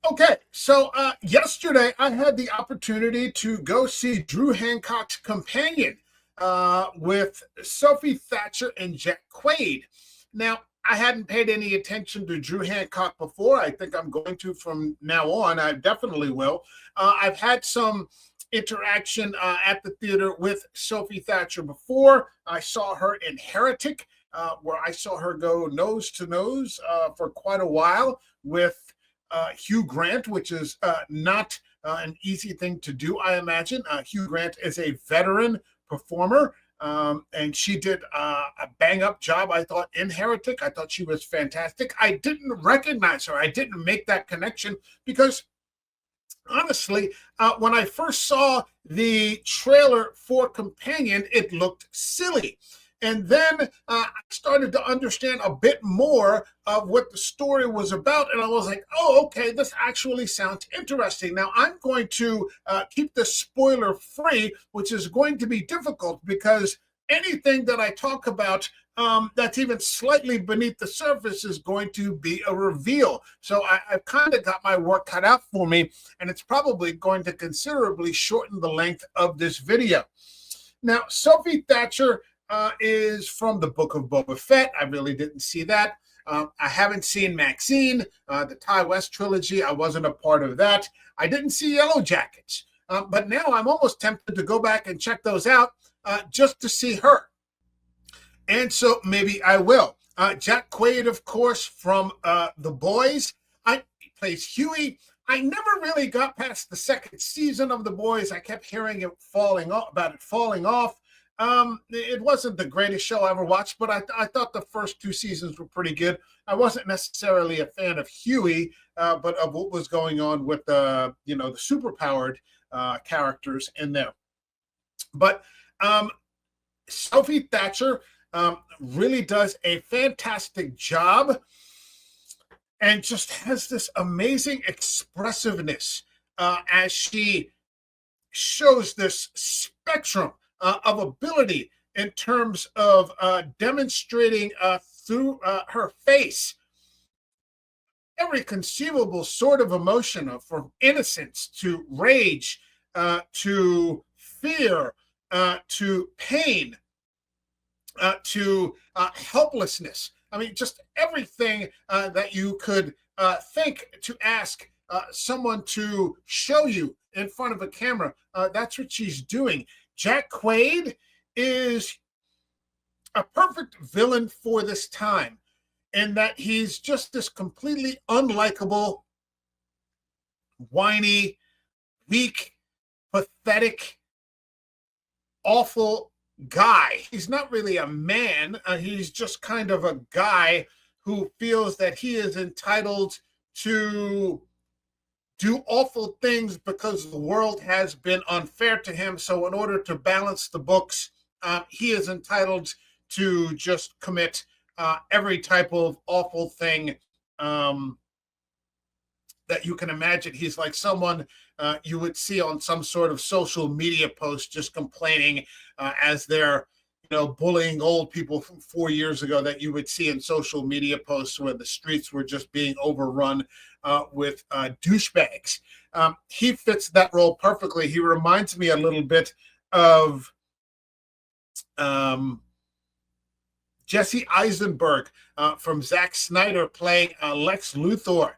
Okay, so yesterday I had the opportunity to go see Drew Hancock's Companion with Sophie Thatcher and Jack Quaid. Now, I hadn't paid any attention to Drew Hancock before. I think I'm going to from now on. I definitely will. I've had some interaction at the theater with Sophie Thatcher before. I saw her in Heretic, where I saw her go nose to nose for quite a while with Hugh Grant, which is not an easy thing to do, I imagine. Hugh Grant is a veteran performer, and she did a bang up job, I thought, in Heretic. I thought she was fantastic. I didn't recognize her. I didn't make that connection because, honestly, when I first saw the trailer for Companion, it looked silly. And then I started to understand a bit more of what the story was about. And I was like, oh, okay, this actually sounds interesting. Now, I'm going to keep this spoiler free, which is going to be difficult because anything that I talk about that's even slightly beneath the surface is going to be a reveal. So I've kind of got my work cut out for me, and it's probably going to considerably shorten the length of this video. Now, Sophie Thatcher is from the Book of Boba Fett. I really didn't see that. I haven't seen Maxine, the Ty West trilogy. I wasn't a part of that. I didn't see Yellow Jackets. But now I'm almost tempted to go back and check those out just to see her. And so maybe I will. Jack Quaid, of course, from The Boys. He plays Huey. I never really got past the second season of The Boys. I kept hearing it falling off. It wasn't the greatest show I ever watched, but I thought the first two seasons were pretty good. I wasn't necessarily a fan of Huey, but of what was going on with the superpowered characters in there. But Sophie Thatcher really does a fantastic job and just has this amazing expressiveness as she shows this spectrum of ability in terms of demonstrating through her face every conceivable sort of emotion, from innocence to rage to fear to pain to helplessness. I mean, just everything that you could think to ask someone to show you in front of a camera. That's what she's doing. Jack Quaid is a perfect villain for this time in that he's just this completely unlikable, whiny, weak, pathetic, awful guy. He's not really a man. He's just kind of a guy who feels that he is entitled to do awful things because the world has been unfair to him. So in order to balance the books, he is entitled to just commit every type of awful thing that you can imagine. He's like someone you would see on some sort of social media post just complaining as they're bullying old people from 4 years ago that you would see in social media posts where the streets were just being overrun with douchebags. He fits that role perfectly. He reminds me a little bit of Jesse Eisenberg from Zack Snyder playing Lex Luthor,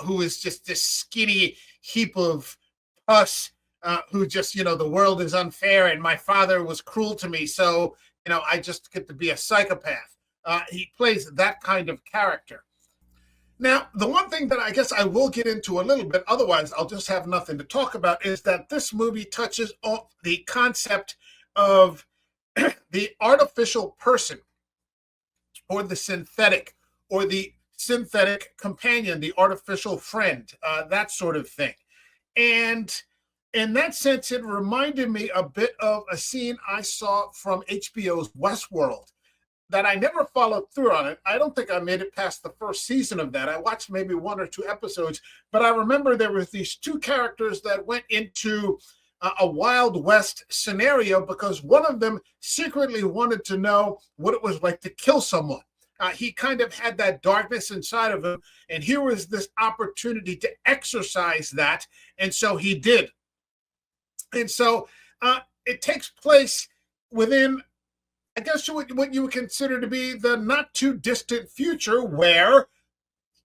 who is just this skinny heap of pus who just, the world is unfair and my father was cruel to me. So, I just get to be a psychopath. He plays that kind of character. Now, the one thing that I guess I will get into a little bit, otherwise I'll just have nothing to talk about, is that this movie touches on the concept of the artificial person or the synthetic companion, the artificial friend, that sort of thing. And in that sense, it reminded me a bit of a scene I saw from HBO's Westworld that I never followed through on it. I don't think I made it past the first season of that. I watched maybe 1 or 2 episodes, but I remember there were these 2 characters that went into a Wild West scenario because one of them secretly wanted to know what it was like to kill someone. He kind of had that darkness inside of him, and here was this opportunity to exercise that, and so he did. And so it takes place within, I guess, what you would consider to be the not too distant future, where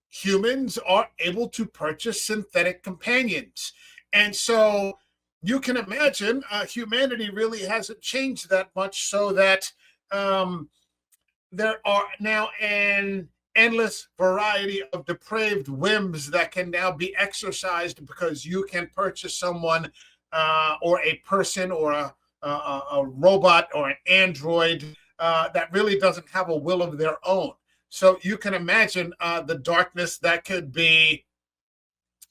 humans are able to purchase synthetic companions. And so you can imagine humanity really hasn't changed that much, so that um, there are now an endless variety of depraved whims that can now be exercised because you can purchase someone or a person or a robot or an android that really doesn't have a will of their own. So you can imagine the darkness that could be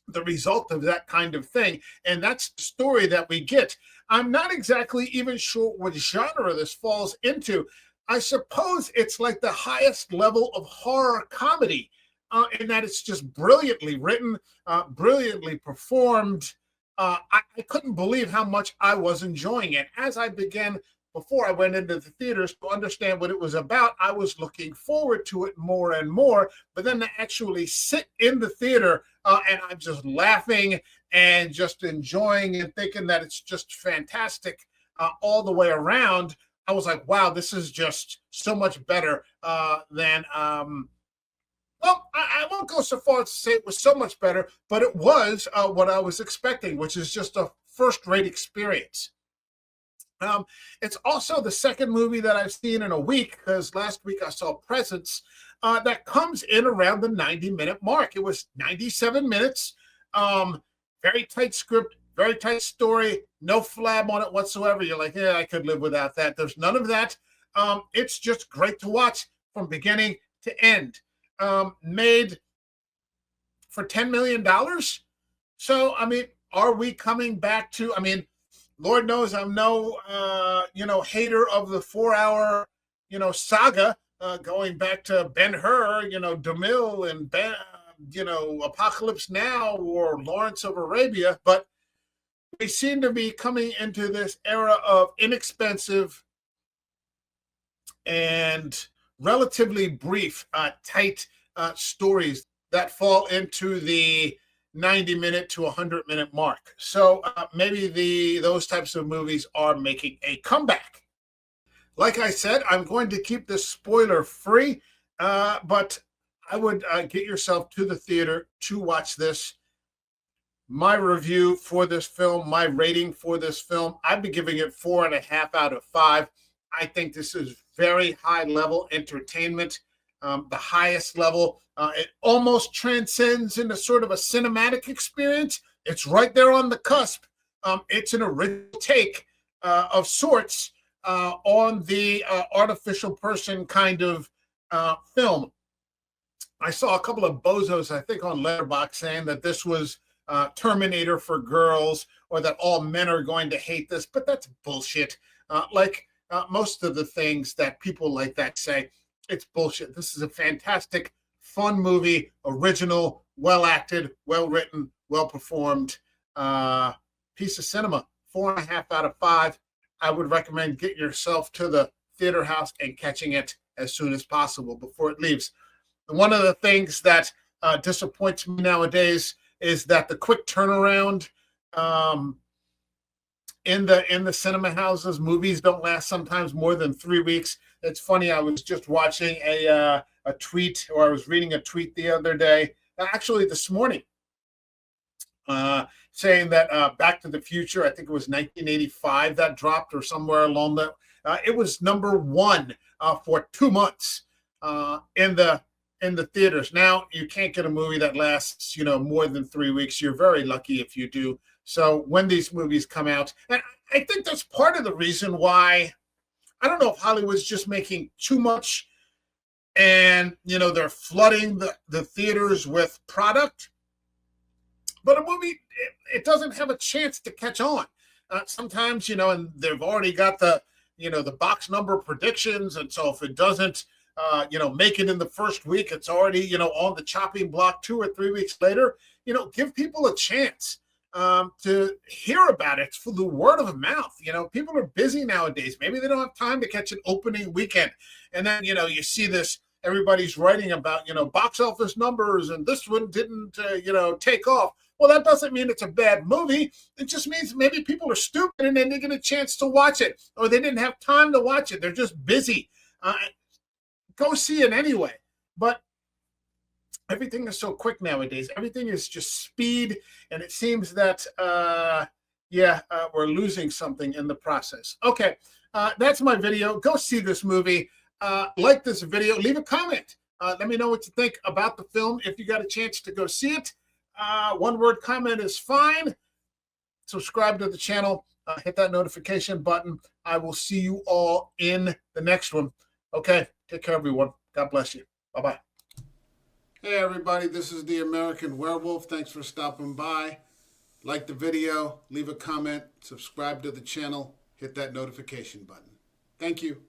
the result of that kind of thing. And that's the story that we get. I'm not exactly even sure what genre this falls into. I suppose it's like the highest level of horror comedy, in that it's just brilliantly written, brilliantly performed. I couldn't believe how much I was enjoying it. As I began, before I went into the theaters, to understand what it was about, I was looking forward to it more and more. But then to actually sit in the theater and I'm just laughing and just enjoying and thinking that it's just fantastic all the way around, I was like, wow, this is just so much better than. Well, I won't go so far as to say it was so much better, but it was what I was expecting, which is just a first-rate experience. It's also the second movie that I've seen in a week, because last week I saw Presence, that comes in around the 90-minute mark. It was 97 minutes, very tight script, very tight story, no flab on it whatsoever. You're like, yeah, I could live without that. There's none of that. It's just great to watch from beginning to end. Made for $10 million. So, I mean, are we coming back to, I mean, Lord knows I'm no, hater of the 4 hour, saga, going back to Ben-Hur, DeMille and Apocalypse Now or Lawrence of Arabia. But we seem to be coming into this era of inexpensive and relatively brief, tight stories that fall into the 90-minute to 100-minute mark. So maybe those types of movies are making a comeback. Like I said, I'm going to keep this spoiler free, but I would get yourself to the theater to watch this. My review for this film, my rating for this film, I'd be giving it 4.5 out of 5. I think this is very high level entertainment, the highest level. It almost transcends into sort of a cinematic experience. It's right there on the cusp. It's an original take of sorts on the artificial person kind of film. I saw a couple of bozos, I think, on Letterboxd saying that this was Terminator for girls, or that all men are going to hate this, but that's bullshit. Most of the things that people like that say, it's bullshit. This is a fantastic, fun movie, original, well acted, well written, well performed piece of cinema. 4.5 out of 5. I would recommend getting yourself to the theater house and catching it as soon as possible before it leaves. One of the things that disappoints me nowadays is that the quick turnaround in the cinema houses, movies don't last sometimes more than 3 weeks. It's funny. I was just watching a tweet, or I was reading a tweet the other day, actually this morning, saying that Back to the Future, I think it was 1985 that dropped, or somewhere along that. It was number one for 2 months in the theaters. Now you can't get a movie that lasts, more than 3 weeks. You're very lucky if you do. So when these movies come out, and I think that's part of the reason why, I don't know if Hollywood's just making too much, and they're flooding the theaters with product, but a movie, it doesn't have a chance to catch on. Sometimes, and they've already got the box number predictions, and so if it doesn't make it in the first week, it's already on the chopping block 2 or 3 weeks later. Give people a chance to hear about it. It's for the word of mouth. People are busy nowadays. Maybe they don't have time to catch an opening weekend, and then you see this everybody's writing about, box office numbers and this one didn't, take off. Well, that doesn't mean it's a bad movie. It just means maybe people are stupid and they didn't get a chance to watch it, or they didn't have time to watch it. They're just busy. Go see it anyway. But everything is so quick nowadays. Everything is just speed, and it seems that we're losing something in the process. Okay, that's my video. Go see this movie. Like this video. Leave a comment. Let me know what you think about the film if you got a chance to go see it. One-word comment is fine. Subscribe to the channel. Hit that notification button. I will see you all in the next one. Okay, take care, everyone. God bless you. Bye-bye. Hey, everybody. This is the American Werewolf. Thanks for stopping by. Like the video, leave a comment, subscribe to the channel, hit that notification button. Thank you.